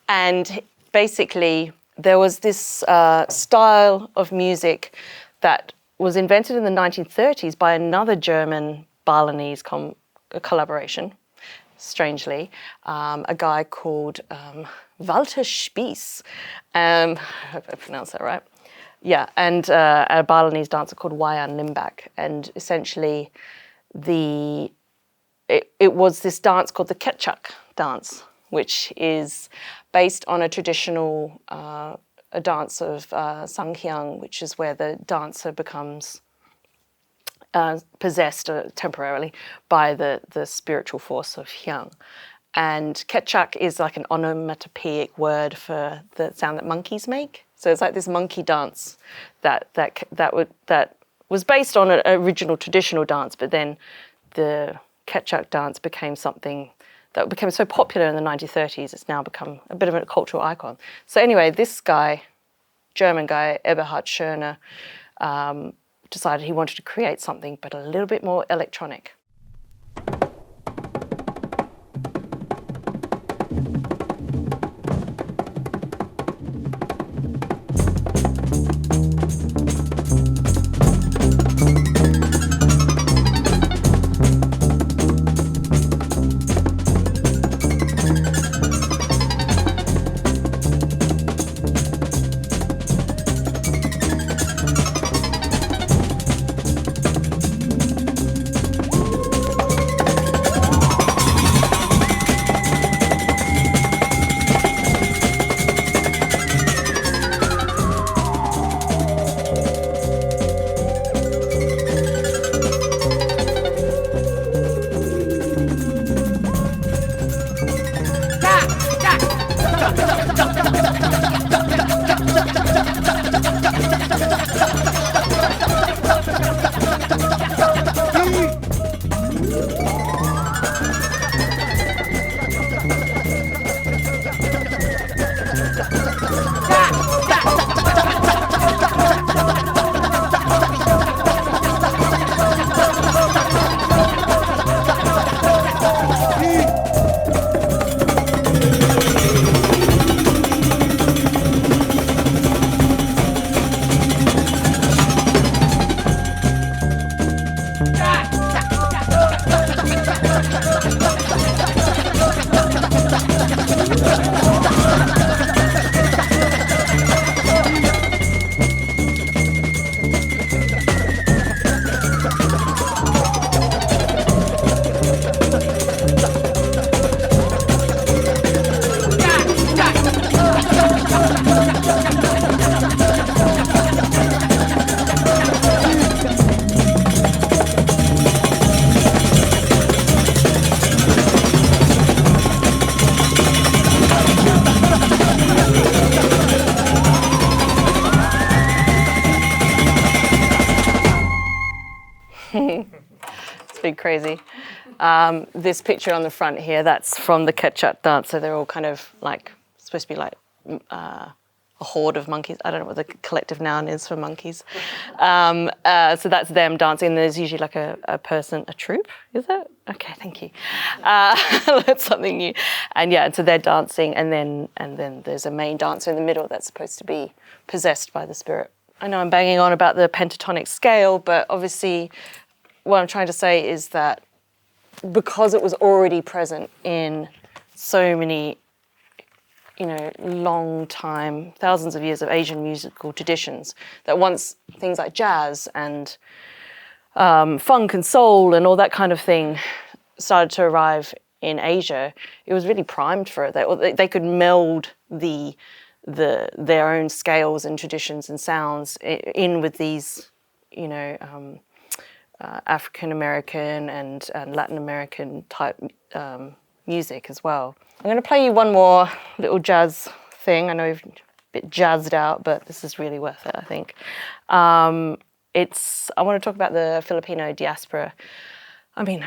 And basically, there was this style of music that was invented in the 1930s by another German Balinese collaboration, strangely, a guy called Walter Spies. I hope I pronounced that right. Yeah, and a Balinese dancer called Wayan Limbak. And essentially, it was this dance called the Ketchak dance, which is based on a traditional a dance of Sanghyang, which is where the dancer becomes possessed temporarily by the spiritual force of Hyang. And Ketchak is like an onomatopoeic word for the sound that monkeys make. So it's like this monkey dance that was based on an original traditional dance, but then the Ketchak dance became something that became so popular in the 1930s, it's now become a bit of a cultural icon. So anyway, this guy, German guy, Eberhard Schöner, decided he wanted to create something but a little bit more electronic. It's been crazy. This picture on the front here, that's from the Ketchak dance. So they're all kind of like, supposed to be like a horde of monkeys. I don't know what the collective noun is for monkeys. So that's them dancing. There's usually like a person, a troupe, is it? Okay, thank you. That's something new. And yeah, so they're dancing, and then there's a main dancer in the middle that's supposed to be possessed by the spirit. I know I'm banging on about the pentatonic scale, but obviously what I'm trying to say is that because it was already present in so many long time, thousands of years of Asian musical traditions, that once things like jazz and funk and soul and all that kind of thing started to arrive in Asia, it was really primed for it. They could meld their own scales and traditions and sounds in with these, African American and Latin American type music as well. I'm going to play you one more little jazz thing. I know you've a bit jazzed out, but this is really worth it, I think. I want to talk about the Filipino diaspora. I mean,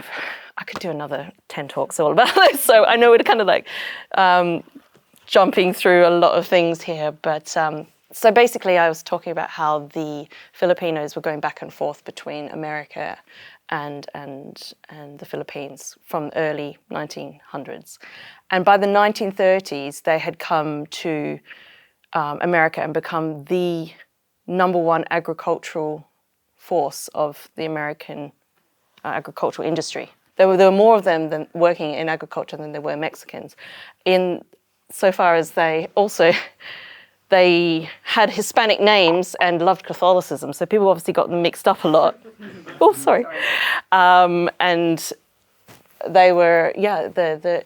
I could do another 10 talks all about this, so I know we're kind of like jumping through a lot of things here, but so basically I was talking about how the Filipinos were going back and forth between America and the Philippines from early 1900s. And by the 1930s, they had come to America and become the #1 agricultural force of the American agricultural industry. There were more of them than working in agriculture than there were Mexicans. In so far as they had Hispanic names and loved Catholicism, so people obviously got them mixed up a lot. Oh, sorry. And they were,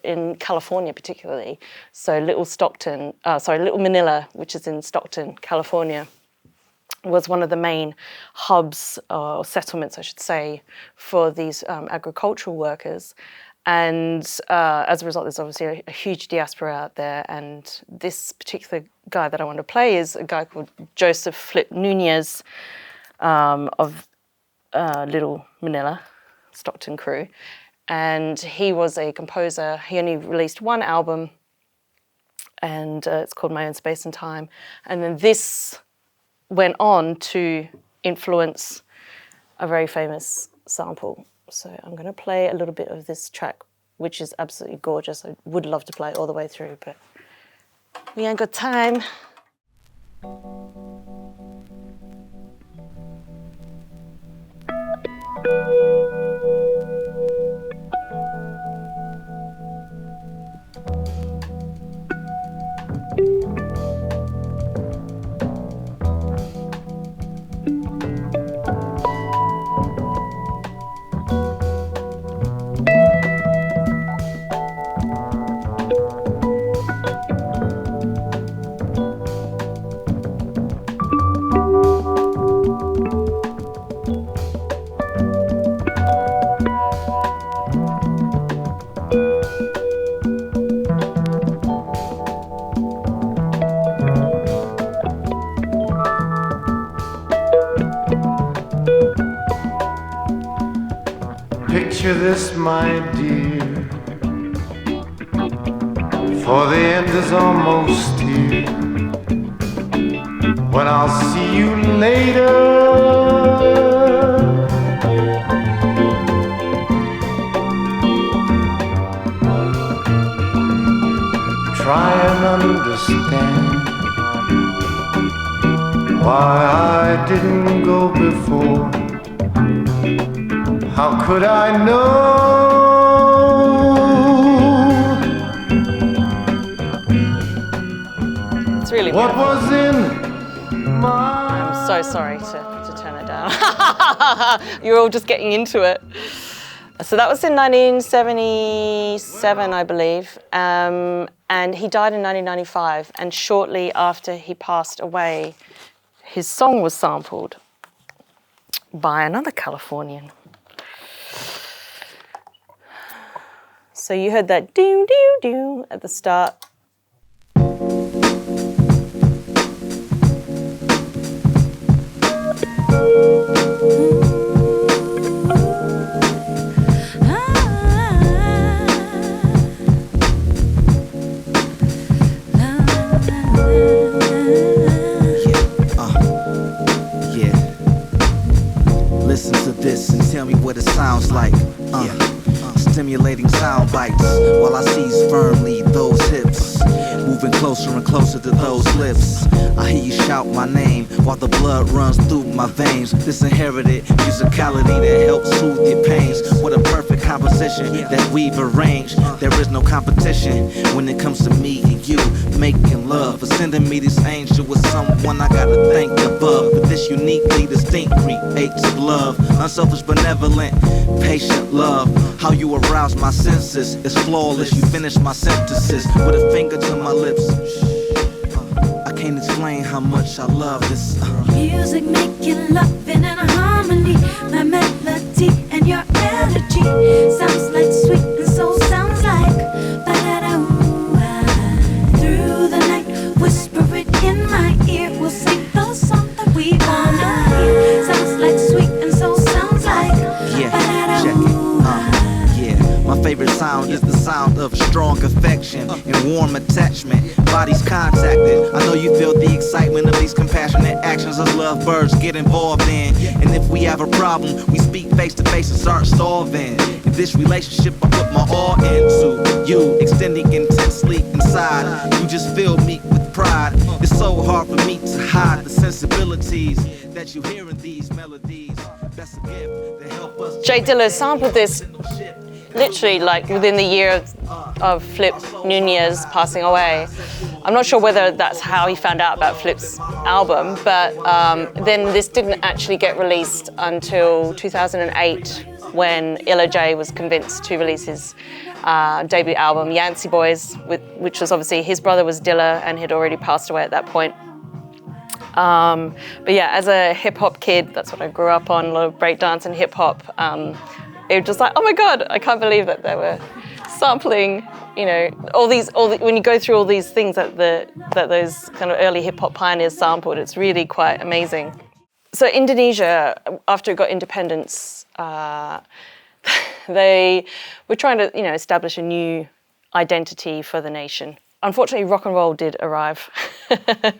in California particularly. So Little Manila, which is in Stockton, California, was one of the main hubs or settlements, I should say, for these agricultural workers. And as a result, there's obviously a huge diaspora out there. And this particular guy that I want to play is a guy called Joseph Flip Nunez of Little Manila, Stockton crew. And he was a composer. He only released one album, and it's called My Own Space and Time. And then this went on to influence a very famous sample. So I'm going to play a little bit of this track, which is absolutely gorgeous. I would love to play it all the way through, but we ain't got time. Picture this, my dear, for the end is almost here. When I'll see you later, try and understand why I didn't go before. How could I know It's really what beautiful. was in my... I'm so sorry to turn it down. You're all just getting into it. So that was in 1977, I believe. And he died in 1995. And shortly after he passed away, his song was sampled by another Californian. So you heard that doo doo doo at the start. Listen to this and tell me what it sounds like. Stimulating sound bites while I seize firmly those hips. moving closer and closer to those lips. I hear you shout my name while the blood runs through my veins. This inherited musicality that helps soothe your pains. What a perfect composition that we've arranged. There is no competition when it comes to me and you making love. For sending me this angel with someone I gotta thank above. But this uniquely distinct creates of love. Unselfish, benevolent, patient love. How you arouse my senses is flawless. You finish my sentences with a finger to my lips. I can't explain how much I love this. Music making love in an harmony. My melody and your energy sounds like sweet and soul sounds like ba-da-da-ooh-ah. Through the night, whisper it in my ear. We'll sing the song that we wanna hear. Sounds like sweet and soul sounds like ba-da-da-ooh-ah. My favorite sound is the sound of strong affection and warm attachment. Bodies contacted. I know you feel the excitement of these compassionate actions as lovebirds get involved in. And if we have a problem, we speak face to face and start solving. In this relationship, I put my all into you, extending intensely inside. You just fill me with pride. It's so hard for me to hide the sensibilities that you hear in these melodies. That's a gift to help us. Jay Dilla sampled this literally like within the year of Flip Nunez passing away. I'm not sure whether that's how he found out about Flip's album, but then this didn't actually get released until 2008 when Illa J was convinced to release his debut album, Yancey Boys, which was obviously his brother was Dilla and he'd already passed away at that point. But yeah, as a hip hop kid, that's what I grew up on, a lot of breakdance and hip hop. It was just like, oh my God, I can't believe that they were sampling, you know, when you go through all these things that those kind of early hip hop pioneers sampled, it's really quite amazing. So Indonesia, after it got independence, they were trying to, you know, establish a new identity for the nation. Unfortunately, rock and roll did arrive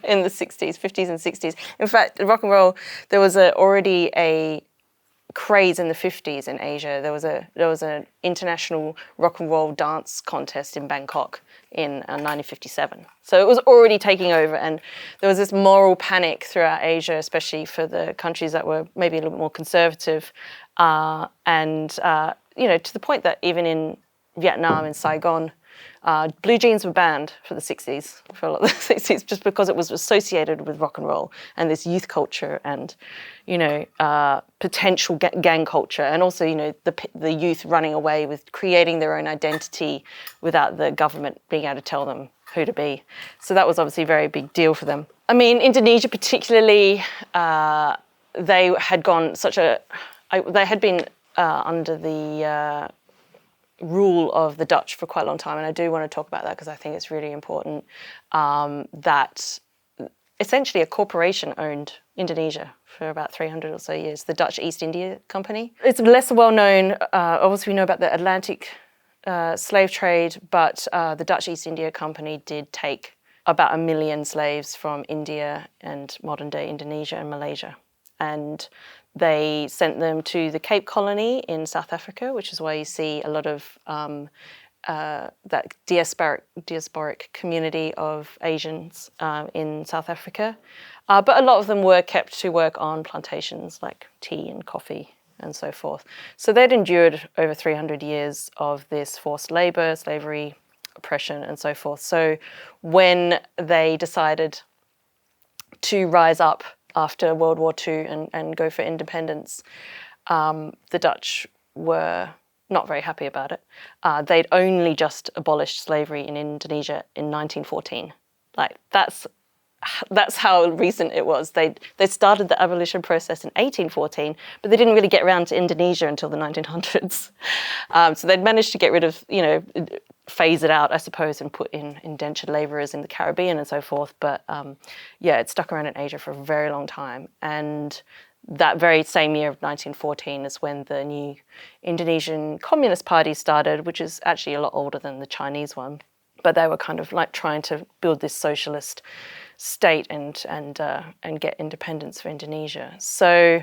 in the 60s, 50s and 60s. In fact, rock and roll, there was already a craze in the 50s in Asia. There was an international rock and roll dance contest in Bangkok in 1957. So it was already taking over, and there was this moral panic throughout Asia, especially for the countries that were maybe a little bit more conservative, and you know, to the point that even in Vietnam, in Saigon, blue jeans were banned for the 60s, for a lot of the 60s, just because it was associated with rock and roll and this youth culture and, you know, potential gang culture, and also, you know, the youth running away with creating their own identity without the government being able to tell them who to be. So that was obviously a very big deal for them. I mean, Indonesia particularly, they had gone they had been under the rule of the Dutch for quite a long time, and I do want to talk about that because I think it's really important, that essentially a corporation owned Indonesia for about 300 or so years, the Dutch East India Company. It's less well known, obviously we know about the Atlantic slave trade, but the Dutch East India Company did take about 1 million slaves from India and modern day Indonesia and Malaysia, and they sent them to the Cape Colony in South Africa, which is why you see a lot of that diasporic community of Asians in South Africa. But a lot of them were kept to work on plantations like tea and coffee and so forth. So they'd endured over 300 years of this forced labor, slavery, oppression, and so forth. So when they decided to rise up after World War II and go for independence, the Dutch were not very happy about it. They'd only just abolished slavery in Indonesia in 1914. Like, that's how recent it was. They started the abolition process in 1814, but they didn't really get around to Indonesia until the 1900s. So they'd managed to get rid of, you know, phase it out, I suppose, and put in indentured labourers in the Caribbean and so forth. But yeah, it stuck around in Asia for a very long time. And that very same year of 1914 is when the new Indonesian Communist Party started, which is actually a lot older than the Chinese one. But they were kind of like trying to build this socialist state and get independence for Indonesia. So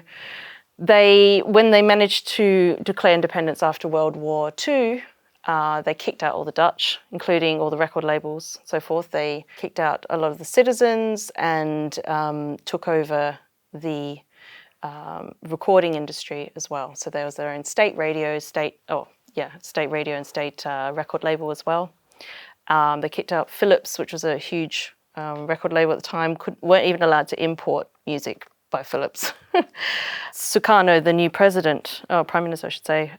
when they managed to declare independence after World War II, They kicked out all the Dutch, including all the record labels, so forth. They kicked out a lot of the citizens and took over the recording industry as well. So there was their own state radio, state radio and state record label as well. They kicked out Philips, which was a huge record label at the time. Weren't even allowed to import music by Philips. Sukarno, the new prime minister, I should say,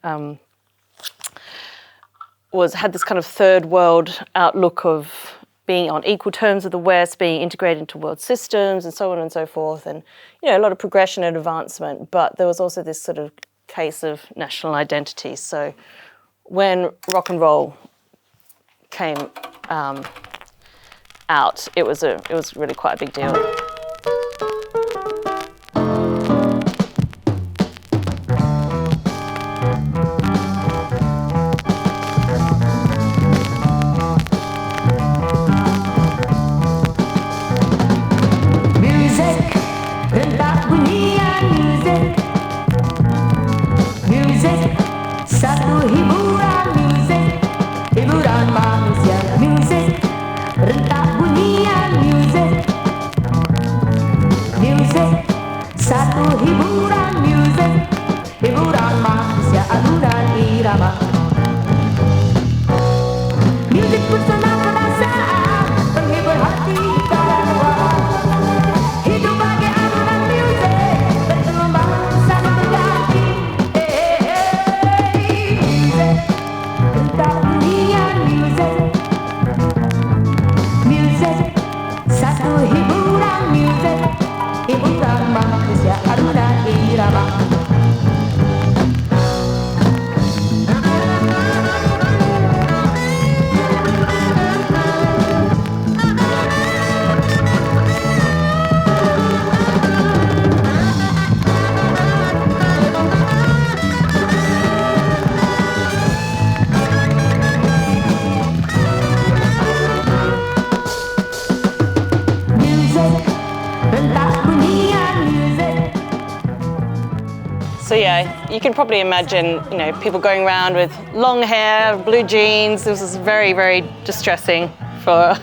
had this kind of third world outlook of being on equal terms with the West, being integrated into world systems and so on and so forth. And, a lot of progression and advancement, but there was also this sort of case of national identity. So when rock and roll came out, it was really quite a big deal. So yeah, you can probably imagine, people going around with long hair, blue jeans. This was very, very distressing for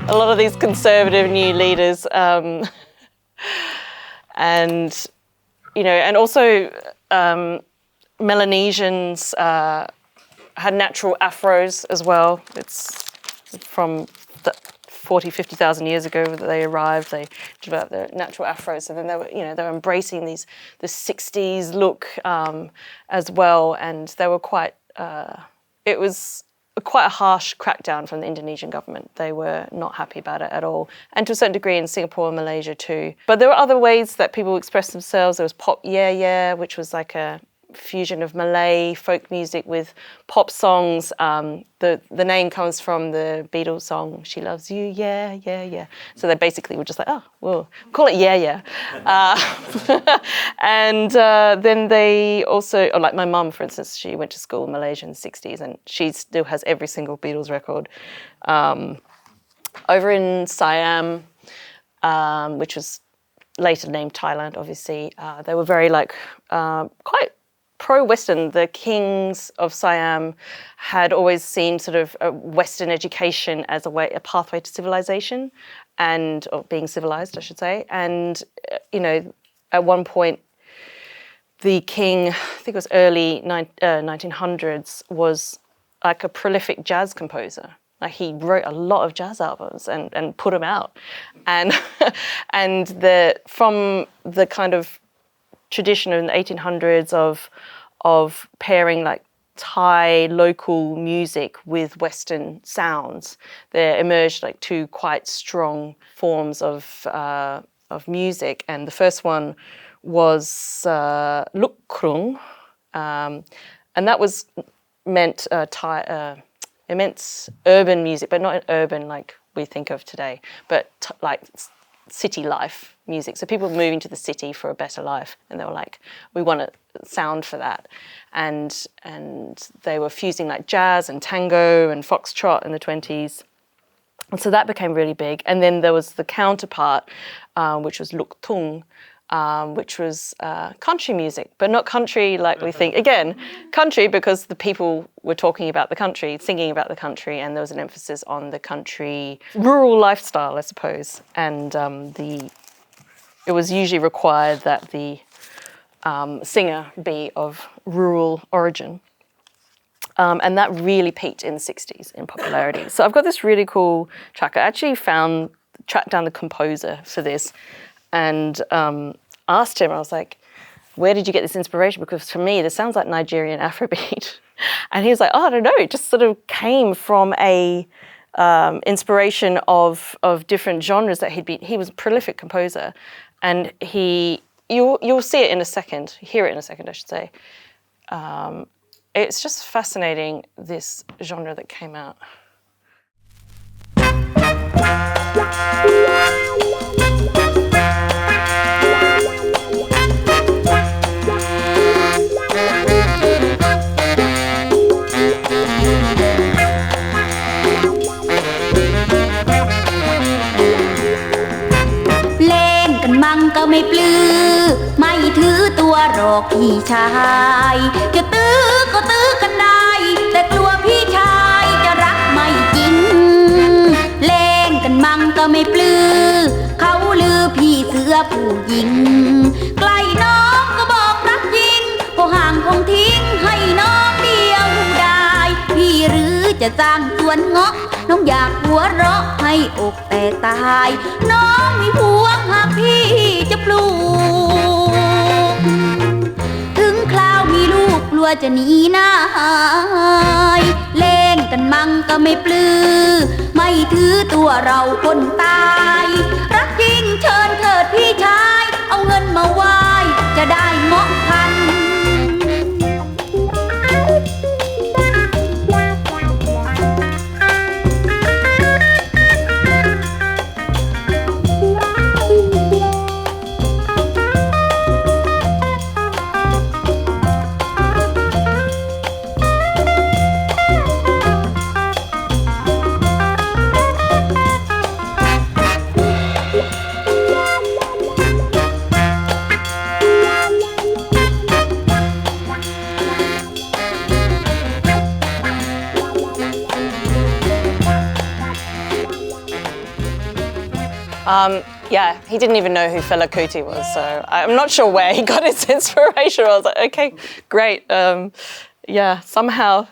a lot of these conservative new leaders. And also Melanesians had natural afros as well. It's from 50,000 years ago that they arrived. They developed their natural afros, and then they were embracing the 60s look as well. And they were quite. It was quite a harsh crackdown from the Indonesian government. They were not happy about it at all, and to a certain degree in Singapore and Malaysia too. But there were other ways that people expressed themselves. There was pop yeah, which was like a fusion of Malay folk music with pop songs. The name comes from the Beatles song "She Loves You, Yeah, Yeah, Yeah." So they basically were just like, oh, we'll call it yeah. And then they also, like my mum, for instance, she went to school in Malaysia in the 60s, and she still has every single Beatles record. Over in Siam, which was later named Thailand, obviously, they were very quite pro-Western. The kings of Siam had always seen sort of a Western education as a pathway to civilization, or being civilized, I should say. And, at one point, the king, I think it was early 1900s, was like a prolific jazz composer. Like he wrote a lot of jazz albums and put them out. And from the kind of tradition in the 1800s of pairing like Thai local music with Western sounds, there emerged like two quite strong forms of music. And the first one was Luk Krung, and that was meant Thai. It meant urban music, but not urban like we think of today, but like city life music. So people moving to the city for a better life, and they were like, we want a sound for that. And they were fusing like jazz and tango and foxtrot in the 20s. And so that became really big. And then there was the counterpart, which was Luk Thung, which was country music, but not country like we think. Again, country because the people were talking about the country, singing about the country, and there was an emphasis on the country rural lifestyle, I suppose. And it was usually required that the singer be of rural origin. And that really peaked in the 60s in popularity. So I've got this really cool track. I actually tracked down the composer for this and asked him, I was like, where did you get this inspiration? Because for me, this sounds like Nigerian Afrobeat. And he was like, oh, I don't know. It just sort of came from a inspiration of different genres that he was a prolific composer. And you'll see it in a second, hear it in a second, I should say. It's just fascinating, this genre that came out.มั่งก็ไม่ปลื้อไม่ถือตัวหรอกพี่ชายจะตื้อก็ตื้อกันได้แต่กลัวพี่ชายจะรักไม่จริงเล่นกันมั่งก็ไม่ปลื้อเขาลือพี่เสือผู้หญิงใกล้น้องก็บอกรักจริงพอห่างคงทิ้งให้น้องเดียวได้พี่หรือจะสร้างสวนเงาะน้องอยากหัวเราะให้อกแตกตายน้องมีผัวหากพี่จะปลูกถึงคราวมีลูกกลัวจะหนีหน้าหายเล่นกันมั่งก็ไม่ปลื้อไม่ถือตัวเราคนตายรักจริงเชิญเถิดพี่ชายเอาเงินมาไหว้จะได้เหมาะพันYeah, he didn't even know who Fela Kuti was, so I'm not sure where he got his inspiration. I was like, okay, great. Yeah, somehow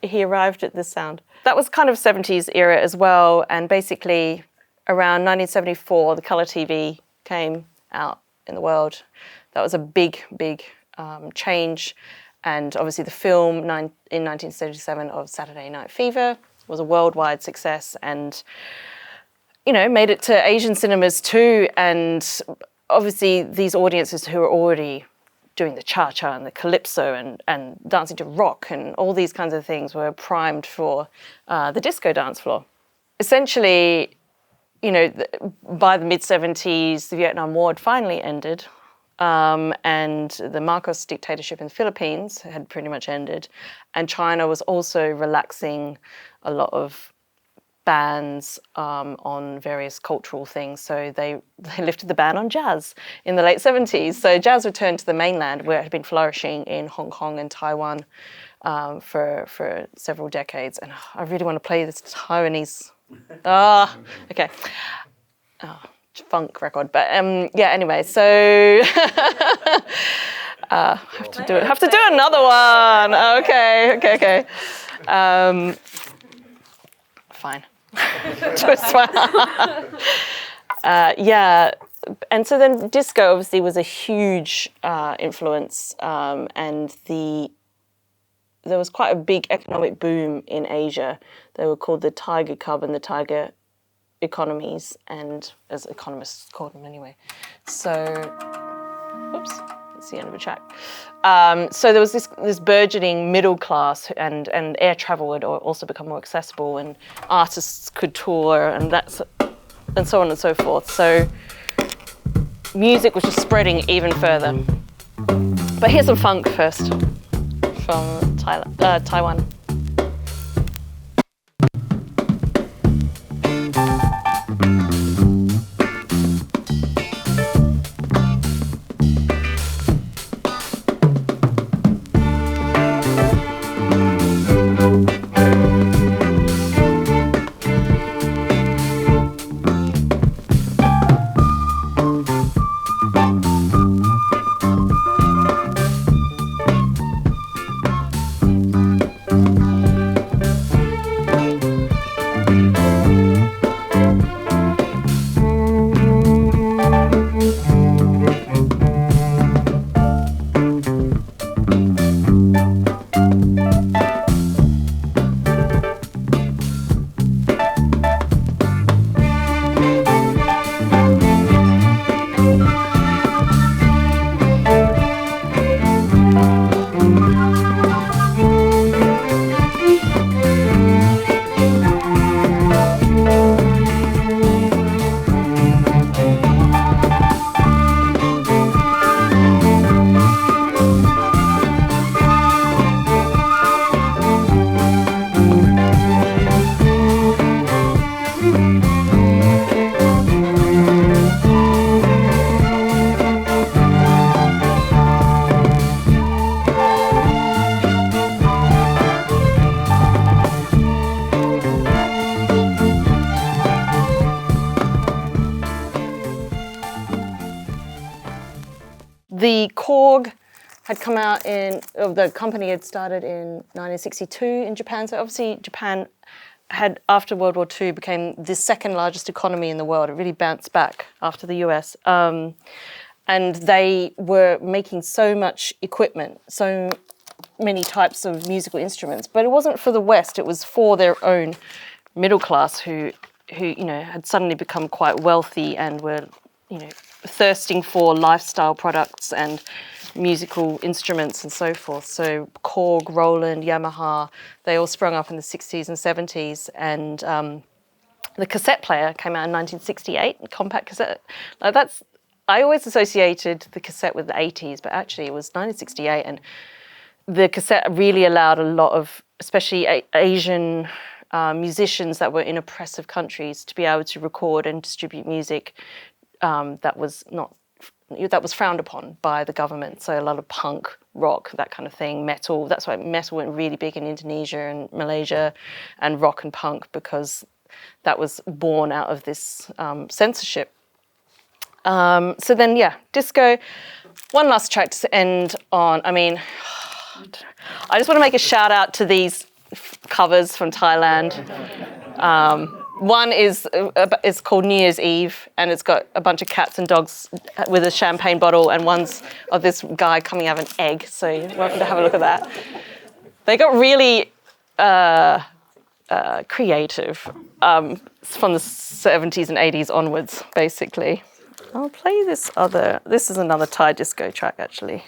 he arrived at this sound. That was kind of 70s era as well, and basically around 1974, the colour TV came out in the world. That was a big, big change, and obviously the film in 1977 of Saturday Night Fever was a worldwide success, and made it to Asian cinemas too, and obviously these audiences who were already doing the cha-cha and the calypso and dancing to rock and all these kinds of things were primed for the disco dance floor. Essentially, by the mid-70s, the Vietnam War had finally ended, and the Marcos dictatorship in the Philippines had pretty much ended, and China was also relaxing a lot of bans on various cultural things. So they lifted the ban on jazz in the late 70s. So jazz returned to the mainland where it had been flourishing in Hong Kong and Taiwan for several decades. And I really want to play this Taiwanese. Okay. Funk record. But anyway, so have to do another one. Okay. Fine. Twist one. And so then disco obviously was a huge influence, and there was quite a big economic boom in Asia. They were called the Tiger Cub and the Tiger economies, and as economists called them anyway. So, whoops. That's the end of the track. So there was this burgeoning middle class, and air travel had also become more accessible, and artists could tour, and so on and so forth. So music was just spreading even further. But here's some funk first from Taiwan. Korg had come out the company had started in 1962 in Japan. So obviously Japan had, after World War II, became the second largest economy in the world. It really bounced back after the US. And they were making so much equipment, so many types of musical instruments, but it wasn't for the West, it was for their own middle class who had suddenly become quite wealthy and were, thirsting for lifestyle products and musical instruments and so forth. So Korg, Roland, Yamaha, they all sprung up in the 60s and 70s. And the cassette player came out in 1968, compact cassette. I always associated the cassette with the 80s, but actually it was 1968. And the cassette really allowed a lot of, especially Asian musicians that were in oppressive countries, to be able to record and distribute music that was frowned upon by the government. So a lot of punk, rock, that kind of thing, metal. That's why metal went really big in Indonesia and Malaysia, and rock and punk, because that was born out of this censorship. So then, disco. One last track to end on. I mean, I just want to make a shout out to these covers from Thailand. One is called New Year's Eve, and it's got a bunch of cats and dogs with a champagne bottle, and one's of this guy coming out of an egg. So you're welcome to have a look at that. They got really creative from the 70s and 80s onwards, basically. I'll play this is another Thai disco track, actually.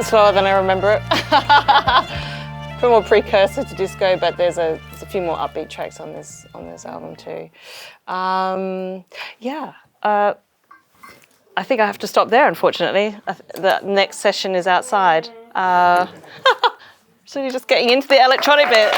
Slower than I remember it. A bit more precursor to disco, but there's a few more upbeat tracks on this album too. I think I have to stop there, unfortunately. The next session is outside. So you're just getting into the electronic bit.